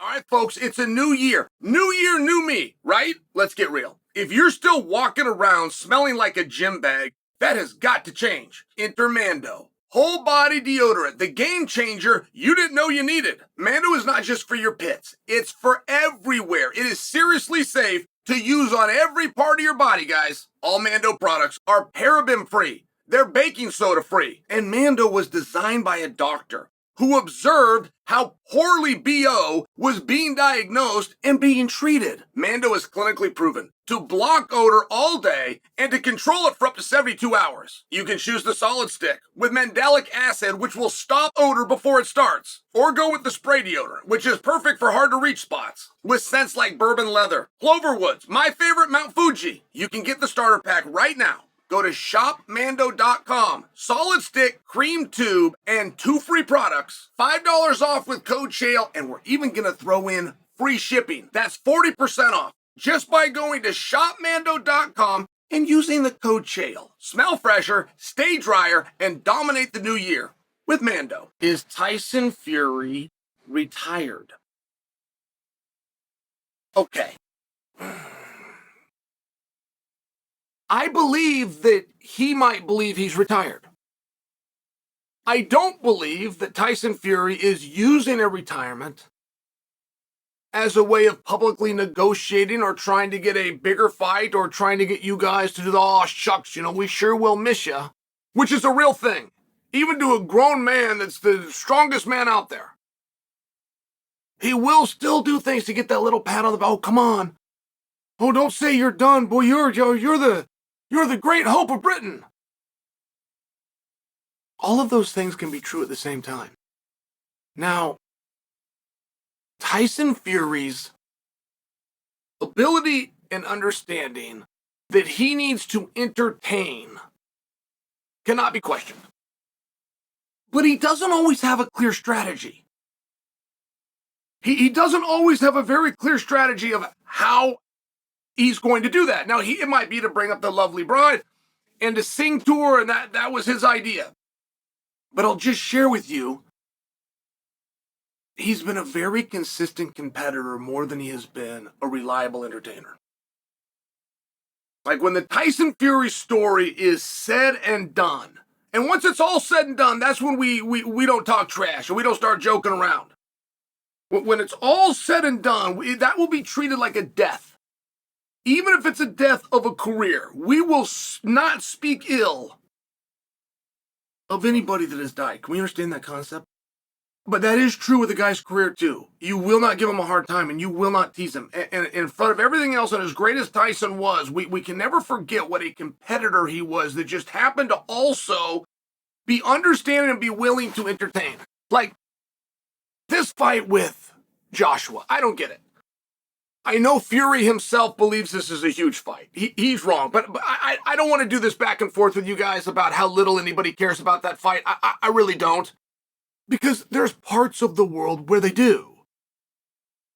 All right, folks, it's a new year. New year, new me, right? Let's get real. If you're still walking around smelling like a gym bag, that has got to change. Enter Mando. Whole body deodorant, the game changer you didn't know you needed. Mando is not just for your pits, it's for everywhere. It is seriously safe to use on every part of your body, guys. All Mando products are paraben free, they're baking soda free, and Mando was designed by a doctor who observed how poorly BO was being diagnosed and being treated. Mando is clinically proven to block odor all day and to control it for up to 72 hours. You can choose the solid stick with mandelic acid, which will stop odor before it starts, or go with the spray deodorant, which is perfect for hard to reach spots, with scents like bourbon leather, cloverwoods, my favorite Mount Fuji. You can get the starter pack right now. Go to shopmando.com. Solid stick, cream tube, and 2 free products. $5 off with code Chael, and we're even going to throw in free shipping. That's 40% off just by going to shopmando.com and using the code Chael. Smell fresher, stay drier, and dominate the new year with Mando. Is Tyson Fury retired? Okay. I believe that he might believe he's retired. I don't believe that Tyson Fury is using a retirement as a way of publicly negotiating or trying to get a bigger fight or trying to get you guys to do the, oh, shucks, we sure will miss you, which is a real thing. Even to a grown man that's the strongest man out there. He will still do things to get that little pat on the back. Oh, come on. Oh, don't say you're done. Boy, you're the great hope of Britain. All of those things can be true at the same time. Now, Tyson Fury's ability and understanding that he needs to entertain cannot be questioned. But he doesn't always have a clear strategy. He doesn't always have a very clear strategy of how he's going to do that. Now, it might be to bring up the lovely bride and to sing to her, and that was his idea. But I'll just share with you, he's been a very consistent competitor more than he has been a reliable entertainer. Like when the Tyson Fury story is said and done, and once it's all said and done, that's when we don't talk trash and we don't start joking around. When it's all said and done, that will be treated like a death. Even if it's a death of a career, we will not speak ill of anybody that has died. Can we understand that concept? But that is true with the guy's career too. You will not give him a hard time and you will not tease him. And in front of everything else, and as great as Tyson was, we can never forget what a competitor he was that just happened to also be understanding and be willing to entertain. Like this fight with Joshua, I don't get it. I know Fury himself believes this is a huge fight. He's wrong, but I don't want to do this back and forth with you guys about how little anybody cares about that fight. I really don't. Because there's parts of the world where they do.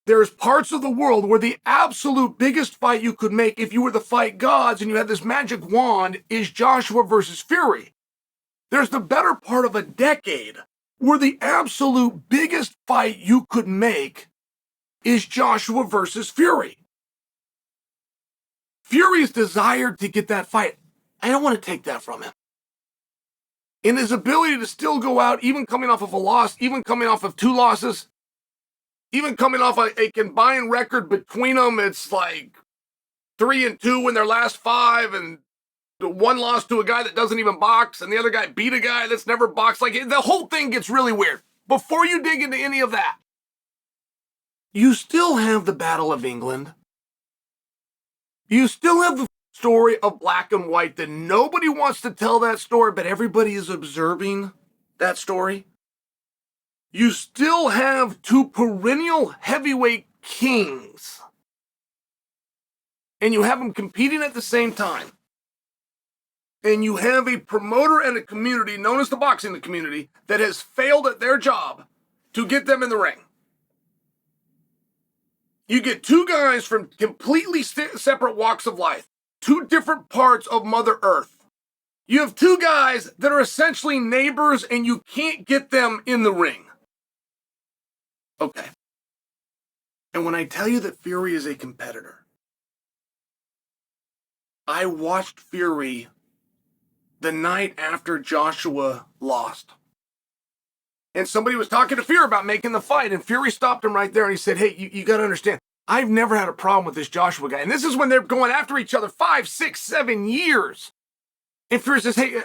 There's parts of the world where the absolute biggest fight you could make if you were the fight gods and you had this magic wand is Joshua versus Fury. There's the better part of a decade where the absolute biggest fight you could make is Joshua versus Fury. Fury's desire to get that fight, I don't want to take that from him. In his ability to still go out, even coming off of a loss, even coming off of 2 losses, even coming off a combined record between them, it's like 3-2 in their last 5, and the 1 loss to a guy that doesn't even box, and the other guy beat a guy that's never boxed. Like, the whole thing gets really weird. Before you dig into any of that, you still have the Battle of England. You still have the story of black and white that nobody wants to tell that story, but everybody is observing that story. You still have 2 perennial heavyweight kings. And you have them competing at the same time. And you have a promoter and a community known as the boxing community that has failed at their job to get them in the ring. You get 2 guys from completely separate walks of life, 2 different parts of Mother Earth. You have 2 guys that are essentially neighbors and you can't get them in the ring. Okay. And when I tell you that Fury is a competitor, I watched Fury the night after Joshua lost. And somebody was talking to Fury about making the fight, and Fury stopped him right there, and he said, hey, you got to understand, I've never had a problem with this Joshua guy. And this is when they're going after each other 5, 6, 7 years. And Fury says, hey,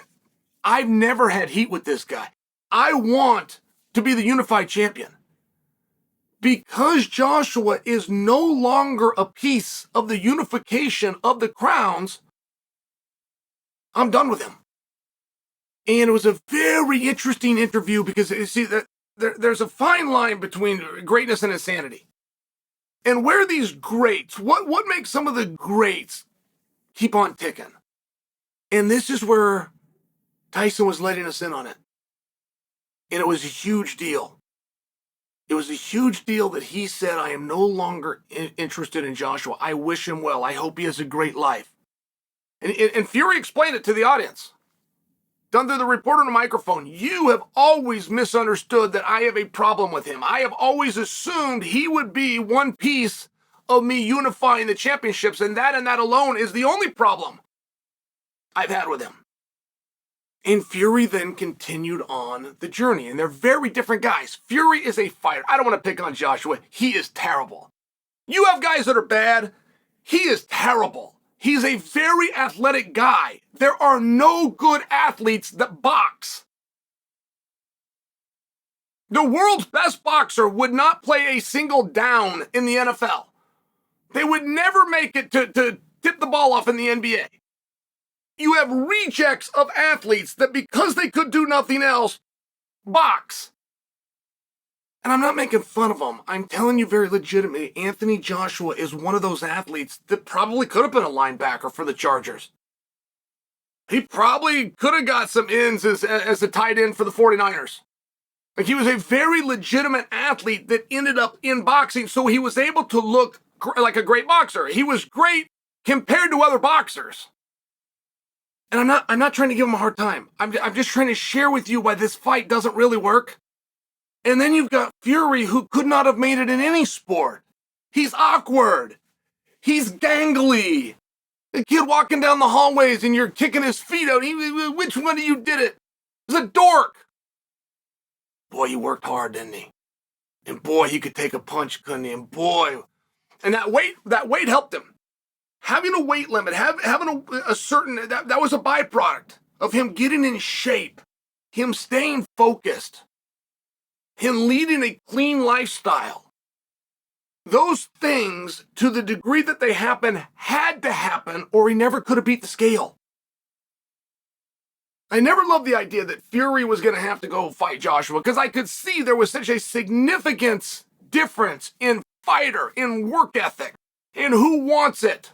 I've never had heat with this guy. I want to be the unified champion. Because Joshua is no longer a piece of the unification of the crowns, I'm done with him. And it was a very interesting interview because, you see, that there's a fine line between greatness and insanity. And where these greats, what makes some of the greats keep on ticking? And this is where Tyson was letting us in on it. And it was a huge deal. It was a huge deal that he said, I am no longer interested in Joshua. I wish him well. I hope he has a great life. And Fury explained it to the audience. Done through the reporter on the microphone. You have always misunderstood that I have a problem with him. I have always assumed he would be one piece of me unifying the championships, and that alone is the only problem I've had with him. And Fury then continued on the journey, and they're very different guys. Fury is a fighter. I don't want to pick on Joshua. He is terrible. You have guys that are bad. He is terrible. He's a very athletic guy. There are no good athletes that box. The world's best boxer would not play a single down in the NFL. They would never make it to tip the ball off in the NBA. You have rejects of athletes that, because they could do nothing else, box. And I'm not making fun of them. I'm telling you very legitimately, Anthony Joshua is one of those athletes that probably could have been a linebacker for the Chargers. He probably could have got some ends as a tight end for the 49ers. Like, he was a very legitimate athlete that ended up in boxing, so he was able to look like a great boxer. He was great compared to other boxers. And I'm not trying to give him a hard time. I'm just trying to share with you why this fight doesn't really work. And then you've got Fury, who could not have made it in any sport. He's awkward. He's gangly. The kid walking down the hallways and you're kicking his feet out. Which one of you did it? He's a dork. Boy, he worked hard, didn't he? And boy, he could take a punch, couldn't he? And boy, and that weight helped him. Having a weight limit, having a certain, that was a byproduct of him getting in shape, him staying focused, him leading a clean lifestyle. Those things, to the degree that they happen, had to happen, or he never could have beat the scale. I never loved the idea that Fury was going to have to go fight Joshua, because I could see there was such a significant difference in fighter, in work ethic, in who wants it.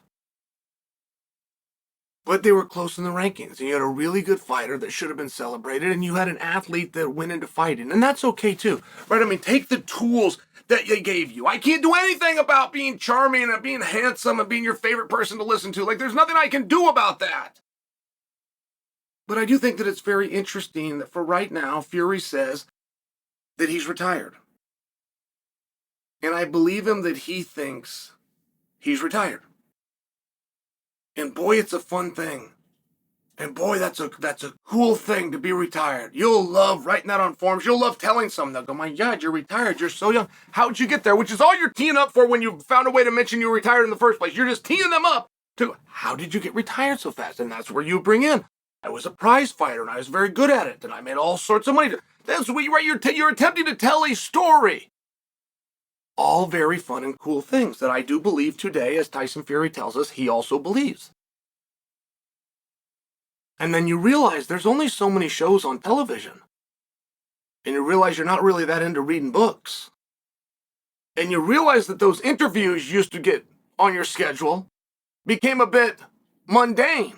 But they were close in the rankings, and you had a really good fighter that should have been celebrated, and you had an athlete that went into fighting, and that's okay too, right? I mean, take the tools that they gave you. I can't do anything about being charming and being handsome and being your favorite person to listen to. Like, there's nothing I can do about that. But I do think that it's very interesting that for right now, Fury says that he's retired. And I believe him that he thinks he's retired. And boy, it's a fun thing. And boy, that's a cool thing to be retired. You'll love writing that on forums. You'll love telling someone. They'll go, my God, you're retired. You're so young. How'd you get there? Which is all you're teeing up for when you found a way to mention you were retired in the first place. You're just teeing them up to, how did you get retired so fast? And that's where you bring in, I was a prize fighter and I was very good at it. And I made all sorts of money. That's what you're attempting to tell a story. All very fun and cool things that I do believe today, as Tyson Fury tells us, he also believes. And then you realize there's only so many shows on television. And you realize you're not really that into reading books. And you realize that those interviews you used to get on your schedule became a bit mundane.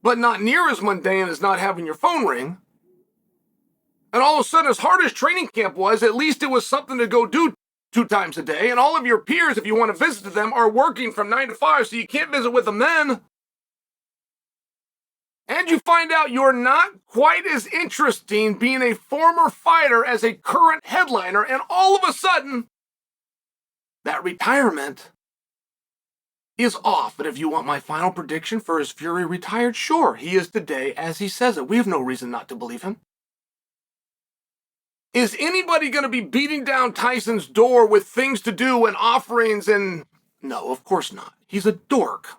But not near as mundane as not having your phone ring. And all of a sudden, as hard as training camp was, at least it was something to go do 2 times a day. And all of your peers, if you want to visit them, are working from 9 to 5, so you can't visit with them then. And you find out you're not quite as interesting being a former fighter as a current headliner. And all of a sudden, that retirement is off. But if you want my final prediction for is Fury retired, sure, he is today as he says it. We have no reason not to believe him. Is anybody going to be beating down Tyson's door with things to do and offerings and... No, of course not. He's a dork.